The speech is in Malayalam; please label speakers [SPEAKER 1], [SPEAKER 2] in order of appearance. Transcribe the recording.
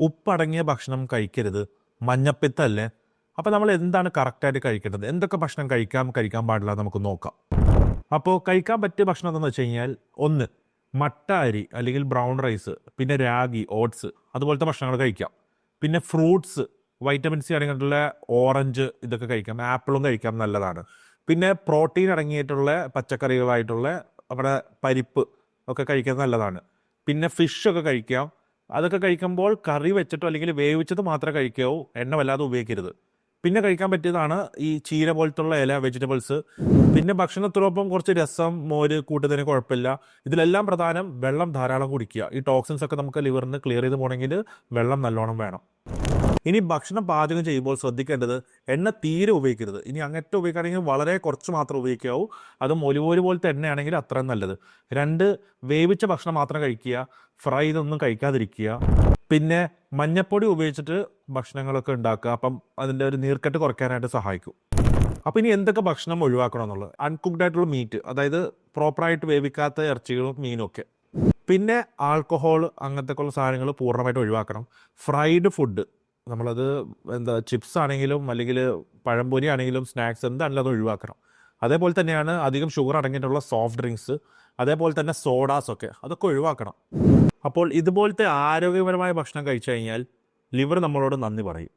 [SPEAKER 1] ഉപ്പടങ്ങിയ ഭക്ഷണം കഴിക്കരുത്, മഞ്ഞപ്പിത്തല്ലേ. അപ്പോൾ നമ്മൾ എന്താണ് കറക്റ്റായിട്ട് കഴിക്കേണ്ടത്, എന്തൊക്കെ ഭക്ഷണം കഴിക്കാൻ പാടില്ല നമുക്ക് നോക്കാം. അപ്പോൾ കഴിക്കാൻ പറ്റിയ ഭക്ഷണം എന്താണെന്ന് വെച്ച് കഴിഞ്ഞാൽ, ഒന്ന് മട്ട അരി അല്ലെങ്കിൽ ബ്രൗൺ റൈസ്, പിന്നെ രാഗി, ഓട്സ് അതുപോലത്തെ ഭക്ഷണങ്ങൾ കഴിക്കാം. പിന്നെ ഫ്രൂട്ട്സ്, വൈറ്റമിൻ സി അടങ്ങിയിട്ടുള്ള ഓറഞ്ച് ഇതൊക്കെ കഴിക്കാം. ആപ്പിളും കഴിക്കാം, നല്ലതാണ്. പിന്നെ പ്രോട്ടീൻ അടങ്ങിയിട്ടുള്ള പച്ചക്കറികളായിട്ടുള്ള നമ്മുടെ പരിപ്പ് ഒക്കെ കഴിക്കുന്നത് നല്ലതാണ്. പിന്നെ ഫിഷ് ഒക്കെ കഴിക്കാം. അതൊക്കെ കഴിക്കുമ്പോൾ കറി വെച്ചിട്ടോ അല്ലെങ്കിൽ വേവിച്ചത് മാത്രമേ കഴിക്കാവൂ, എണ്ണ വല്ലാതെ ഉപയോഗിക്കരുത്. പിന്നെ കഴിക്കാൻ പറ്റിയതാണ് ഈ ചീര പോലത്തുള്ള ഇല വെജിറ്റബിൾസ്. പിന്നെ ഭക്ഷണത്തോടൊപ്പം കുറച്ച് രസം, മോര് കൂട്ടുന്നതിന് കുഴപ്പമില്ല. ഇതിലെല്ലാം പ്രധാനം വെള്ളം ധാരാളം കുടിക്കുക. ഈ ടോക്സിൻസ് ഒക്കെ നമുക്ക് ലിവറിന് ക്ലിയർ ചെയ്ത് പോകണമെങ്കിൽ വെള്ളം നല്ലോണം വേണം. ഇനി ഭക്ഷണം പാചകം ചെയ്യുമ്പോൾ ശ്രദ്ധിക്കേണ്ടത്, എണ്ണ തീരെ ഉപയോഗിക്കരുത്. ഇനി അങ്ങനത്തെ ഉപയോഗിക്കുകയാണെങ്കിൽ വളരെ കുറച്ച് മാത്രം ഉപയോഗിക്കാവൂ. അതും ഒലിവ് ഓയിൽ പോലത്തെ എണ്ണയാണെങ്കിൽ അത്രയും നല്ലത്. രണ്ട്, വേവിച്ച ഭക്ഷണം മാത്രം കഴിക്കുക, ഫ്രൈ ഇതൊന്നും കഴിക്കാതിരിക്കുക. പിന്നെ മഞ്ഞപ്പൊടി ഉപയോഗിച്ചിട്ട് ഭക്ഷണങ്ങളൊക്കെ ഉണ്ടാക്കുക. അപ്പം അതിൻ്റെ ഒരു നീർക്കെട്ട് കുറയ്ക്കാനായിട്ട് സഹായിക്കും. അപ്പോൾ ഇനി എന്തൊക്കെ ഭക്ഷണം ഒഴിവാക്കണം എന്നുള്ളത്, അൺകുക്ക്ഡ് ആയിട്ടുള്ള മീറ്റ്, അതായത് പ്രോപ്പറായിട്ട് വേവിക്കാത്ത ഇറച്ചികളും മീനും ഒക്കെ. പിന്നെ ആൽക്കഹോൾ അങ്ങനത്തെ ഉള്ള സാധനങ്ങൾ പൂർണ്ണമായിട്ട് ഒഴിവാക്കണം. ഫ്രൈഡ് ഫുഡ്, നമ്മളത് ചിപ്സ് ആണെങ്കിലും അല്ലെങ്കിൽ പഴംപൊരി ആണെങ്കിലും സ്നാക്സ് എന്താണെങ്കിലും അത് ഒഴിവാക്കണം. അതേപോലെ തന്നെയാണ് അധികം ഷുഗർ അടങ്ങിയിട്ടുള്ള സോഫ്റ്റ് ഡ്രിങ്ക്സ്, അതേപോലെ തന്നെ സോഡാസ് ഒക്കെ, അതൊക്കെ ഒഴിവാക്കണം. അപ്പോൾ ഇതുപോലത്തെ ആരോഗ്യപരമായ ഭക്ഷണം കഴിച്ചു കഴിഞ്ഞാൽ ലിവർ നമ്മളോട് നന്ദി പറയും.